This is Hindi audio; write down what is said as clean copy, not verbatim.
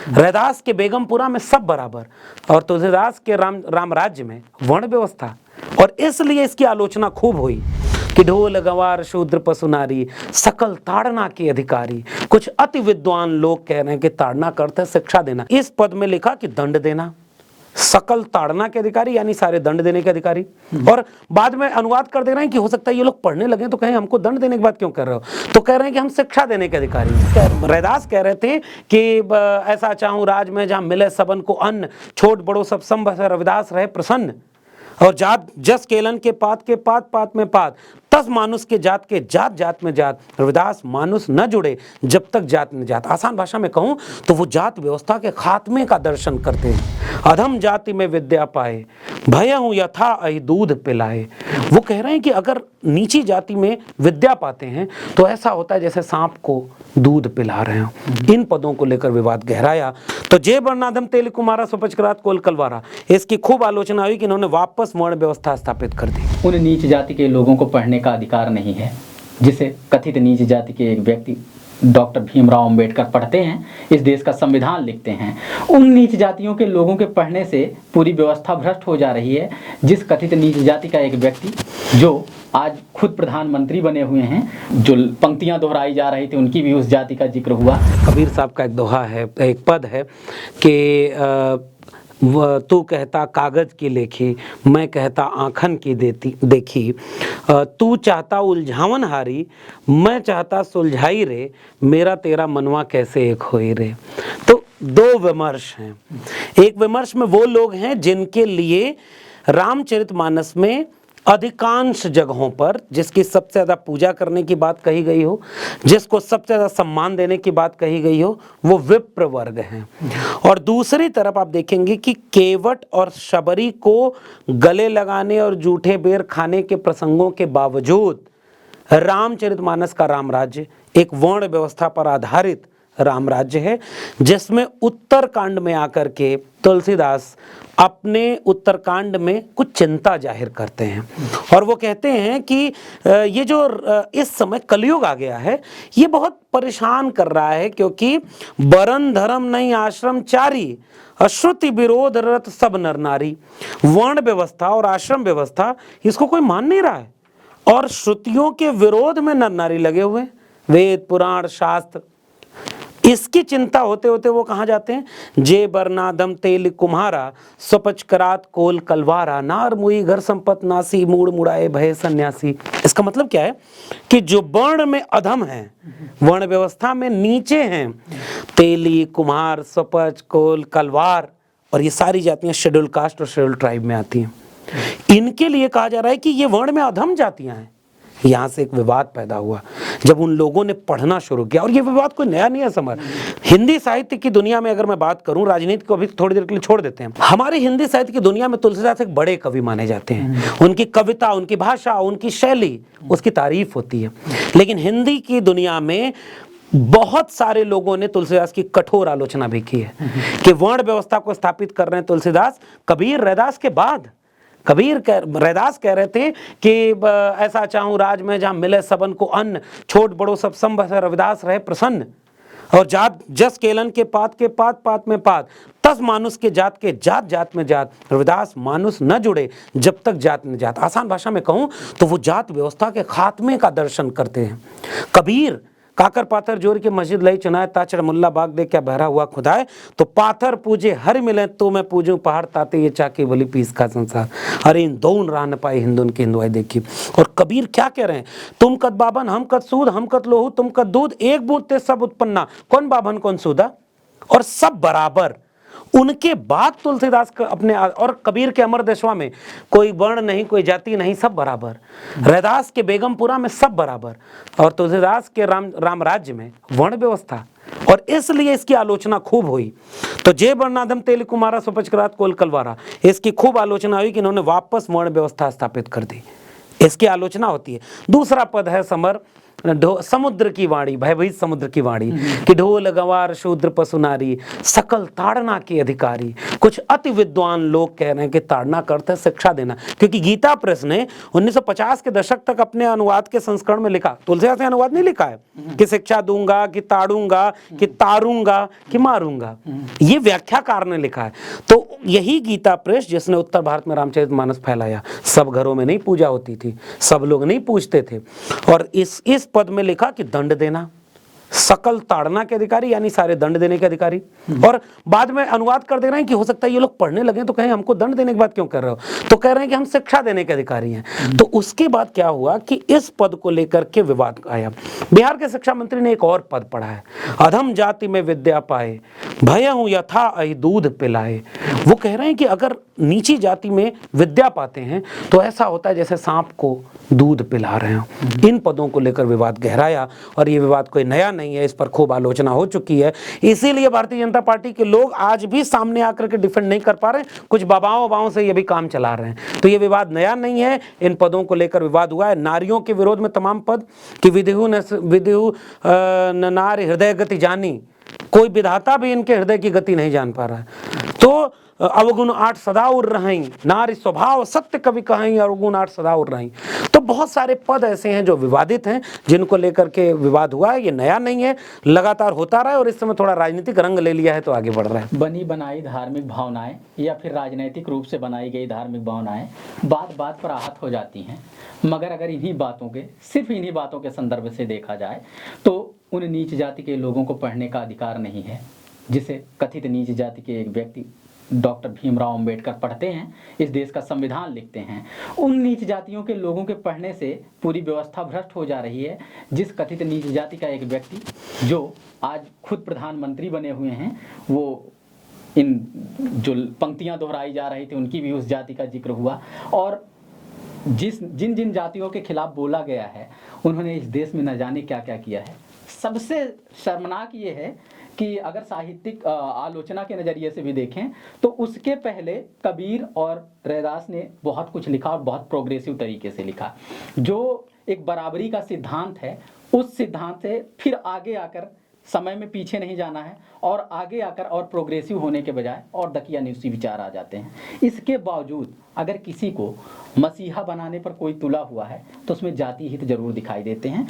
रैदास के बेगमपुरा में सब बराबर और तुलसीदास के राम राज्य में वर्ण व्यवस्था। और इसलिए इसकी आलोचना खूब हुई कि ढोल गवार शूद्र पशु नारी सकल ताड़ना के अधिकारी। कुछ अति विद्वान लोग कह रहे हैं कि ताड़ना करते शिक्षा देना। इस पद में लिखा कि दंड देना, सकल ताड़ना के अधिकारी यानी सारे दंड देने के अधिकारी। और बाद में अनुवाद कर दे रहे हैं कि हो सकता है ये लोग पढ़ने लगे तो कहें हमको दंड देने की बात क्यों कर रहे हो, तो कह रहे हैं कि हम शिक्षा देने के अधिकारी। रैदास कह रहे थे कि ऐसा चाहूं राज में जहां मिले सबन को अन्न, छोट बड़ो सब संभ रविदास रहे प्रसन्न। और जात जस केलन के पात पात में पात, तस मानुष के जात जात में जात। रविदास मानुष न जुड़े जब तक जात में जात। आसान भाषा में कहूं तो वो जात व्यवस्था के खात्मे का दर्शन करते हैं। अधम जाति में विद्या पाए, भय हूं यथा अहि दूध पिलाए। वो कह रहे हैं कि अगर नीची जाति में विद्या पाते हैं तो ऐसा होता है जैसे सांप को दूध पिला रहे हो। इन पदों को लेकर विवाद गहराया। तो जे वर्णाधम तेल कुमारा सुपचक्रात कोल कलवारा, इसकी खूब आलोचना हुई कि इन्होंने वापस वर्ण व्यवस्था स्थापित कर दी। उन नीच जाति के लोगों को पढ़ने का अधिकार नहीं है, जिसे कथित नीच जाति के एक व्यक्ति डॉक्टर भीमराव अंबेडकर पढ़ते हैं, इस देश का संविधान लिखते हैं। उन नीच जातियों के लोगों के पढ़ने से पूरी व्यवस्था भ्रष्ट हो जा रही है। जिस कथित नीच जाति का एक व्यक्ति जो आज खुद प्रधानमंत्री बने हुए हैं, जो पंक्तियां दोहराई जा रही थी, उनकी भी उस जाति का जिक्र हुआ। कबीर साहब का एक दोहा है, एक पद है कि तू कहता कागज की लेखी, मैं कहता आँखन की देखी। तू चाहता उलझावन हारी, मैं चाहता सुलझाई रे। मेरा तेरा मनवा कैसे एक होई रे। तो दो विमर्श हैं। एक विमर्श में वो लोग हैं जिनके लिए रामचरितमानस में अधिकांश जगहों पर जिसकी सबसे ज़्यादा पूजा करने की बात कही गई हो, जिसको सबसे ज़्यादा सम्मान देने की बात कही गई हो, वो विप्र वर्ग हैं। और दूसरी तरफ आप देखेंगे कि केवट और शबरी को गले लगाने और जूठे बेर खाने के प्रसंगों के बावजूद रामचरितमानस का राम राज्य एक वर्ण व्यवस्था पर आधारित राम राज्य है, जिसमें उत्तरकांड में आकर के तुलसीदास अपने उत्तरकांड में कुछ चिंता जाहिर करते हैं। और वो कहते हैं कि ये जो इस समय कलयुग आ गया है, ये बहुत परेशान कर रहा है, क्योंकि वरण धर्म नहीं आश्रम चारी, अश्रुति विरोध रत सब नर नारी। वर्ण व्यवस्था और आश्रम व्यवस्था इसको कोई मान नहीं रहा है, और श्रुतियों के विरोध में नर नारी लगे हुए, वेद पुराण शास्त्र। इसकी चिंता होते होते वो कहाँ जाते हैं, जे बरनादम तेल कुम्हारा स्वपच करात कोल कलवारा, नार मुई घर संपत नासी मूड़ मुड़ाए भय सन्यासी। इसका मतलब क्या है कि जो वर्ण में अधम है, वर्ण व्यवस्था में नीचे हैं, तेली कुम्हार स्वपच कोल कलवार, और ये सारी जातियां शेड्यूल कास्ट और शेड्यूल ट्राइब में आती हैं, इनके लिए कहा जा रहा है कि ये वर्ण में अधम जातियां हैं। यहाँ से एक विवाद पैदा हुआ जब उन लोगों ने पढ़ना शुरू किया। और ये विवाद कोई नया नहीं है समर। हिंदी साहित्य की दुनिया में अगर मैं बात करूं, राजनीति को अभी थोड़ी देर के लिए छोड़ देते हैं, हमारी हिंदी साहित्य की दुनिया में तुलसीदास एक बड़े कवि माने जाते हैं। उनकी कविता, उनकी भाषा, उनकी शैली, उसकी तारीफ होती है। लेकिन हिंदी की दुनिया में बहुत सारे लोगों ने तुलसीदास की कठोर आलोचना भी की है कि वर्ण व्यवस्था को स्थापित कर रहे हैं तुलसीदास। कबीर रैदास के बाद रैदास कह रहे थे कि ऐसा चाहूं राज में जहां मिले सबन को अन्न, छोट बड़ो सब संभ रविदास रहे प्रसन्न। और जात जस केलन के पात में पात, तस मानुष के जात में जात। रविदास मानुष न जुड़े जब तक जात में जात। आसान भाषा में कहूं तो वो जात व्यवस्था के खात्मे का दर्शन करते हैं। कबीर काकर पाथर जोर के मस्जिद लई चुनाए, ताचड़ मुल्ला बाग दे क्या बहरा हुआ खुदाए। तो पाथर पूजे हर मिले तो मैं पूजूं पहाड़ ताते, ये चाके बोली पीस का संसार। अरे इन दोन राह न पाए हिंदुन की हिंदुआई देखी। और कबीर क्या कह रहे हैं, तुम कद बाबन हम कद सूद, हम कद लोहू तुम कद दूध, एक बूंद ते सब उत्पन्ना, कौन बाबन कौन सूदा। और सब बराबर। उनके बाद तुलसीदास का अपने और कबीर के अमर देशवा में कोई वर्ण नहीं, कोई जाति नहीं, सब बराबर। रैदास के बेगमपुरा में सब बराबर, और तुलसीदास के राम राज्य में वर्ण व्यवस्था। और इसलिए इसकी आलोचना खूब हुई। तो जे वर्णाधम तेल कुमारा सुपचक्रात कोल कलवारा, इसकी खूब आलोचना हुई कि इन्होंने वापस वर्ण व्यवस्था स्थापित कर दी। इसकी आलोचना होती है। दूसरा पद है समर समुद्र की वाणी, भयभीत समुद्र की वाणी कि ढोल गवार शूद्र पशु नारी सकल ताड़ना के अधिकारी। कुछ अति विद्वान लोग कह रहे हैं कि ताड़ना का अर्थ है शिक्षा देना, क्योंकि गीता प्रेस ने 1950 के दशक तक अपने अनुवाद के संस्करण में लिखा, तुलसीदास ने अनुवाद नहीं लिखा है कि शिक्षा दूंगा, कि ताड़ूंगा, कि तारूंगा, कि मारूंगा, ये व्याख्याकार ने लिखा है। तो यही गीता प्रेस जिसने उत्तर भारत में रामचरितमानस फैलाया, सब घरों में नहीं पूजा होती थी, सब लोग नहीं पूजते थे, और इस पद में लिखा कि दंड देना, सकल ताड़ना के अधिकारी यानी सारे दंड देने के अधिकारी। और बाद में अनुवाद कर दे रहे हैं कि हो सकता है ये लोग पढ़ने लगे तो कहें हमको दंड देने की बात क्यों कर रहे हो, तो कह रहे हैं कि हम शिक्षा देने के अधिकारी हैं। तो उसके बाद क्या हुआ कि इस पद को लेकर के विवाद आया। बिहार के शिक्षा मंत्री ने एक और पद पढ़ा है, अधम जाति में विद्या पाए भयहु यथा अहि दूध पिलाए। वो कह रहे हैं कि अगर नीची जाति में विद्या पाते हैं तो ऐसा होता है जैसे सांप को दूध पिला रहे हो। इन पदों को लेकर विवाद गहराया, और ये विवाद कोई नया नहीं है, इस पर खूब आलोचना हो चुकी है। इसीलिए भारतीय जनता पार्टी के लोग आज भी सामने आकर के डिफेंड नहीं कर पा रहे, कुछ बाबाओं से ये भी काम चला रहे हैं। तो ये विवाद नया नहीं है, इन पदों को लेकर विवाद हुआ है। नारियों के विरोध में तमाम पद कि विधिहु न नारी हृदय गति जानी, कोई विधाता भी इनके हृदय की गति नहीं जान पा रहा है। तो अवगुण आठ सदा उर रहीं, नारी स्वभाव सत्य कवि कहीं, अवगुण आठ सदा उर रहीं। तो बहुत सारे पद ऐसे हैं जो विवादित हैं, जिनको लेकर के विवाद हुआ है। ये नया नहीं है, लगातार होता रहा है, और इस समय थोड़ा राजनीतिक रंग ले लिया है तो आगे बढ़ रहा है। बनी बनाई धार्मिक भावनाएं या फिर राजनीतिक रूप से बनाई गई धार्मिक भावनाएं बात बात पर आहत हो जाती हैं, मगर अगर इन्हीं बातों के, सिर्फ इन्हीं बातों के संदर्भ से देखा जाए तो उन नीच जाति के लोगों को पढ़ने का अधिकार नहीं है, जिसे कथित नीच जाति के एक व्यक्ति डॉक्टर भीमराव अंबेडकर पढ़ते हैं, इस देश का संविधान लिखते हैं। उन नीच जातियों के लोगों के पढ़ने से पूरी व्यवस्था भ्रष्ट हो जा रही है। जिस कथित नीच जाति का एक व्यक्ति जो आज खुद प्रधानमंत्री बने हुए हैं, वो इन जो पंक्तियां दोहराई जा रही थी उनकी भी उस जाति का जिक्र हुआ, और जिन जिन जातियों के खिलाफ बोला गया है उन्होंने इस देश में न जाने क्या क्या किया है। सबसे शर्मनाक ये है कि अगर साहित्यिक आलोचना के नज़रिए से भी देखें तो उसके पहले कबीर और रैदास ने बहुत कुछ लिखा, और बहुत प्रोग्रेसिव तरीके से लिखा। जो एक बराबरी का सिद्धांत है, उस सिद्धांत से फिर आगे आकर समय में पीछे नहीं जाना है, और आगे आकर और प्रोग्रेसिव होने के बजाय और दकियानूसी विचार आ जाते हैं। इसके बावजूद अगर किसी को मसीहा बनाने पर कोई तुला हुआ है तो उसमें जाति हित जरूर दिखाई देते हैं।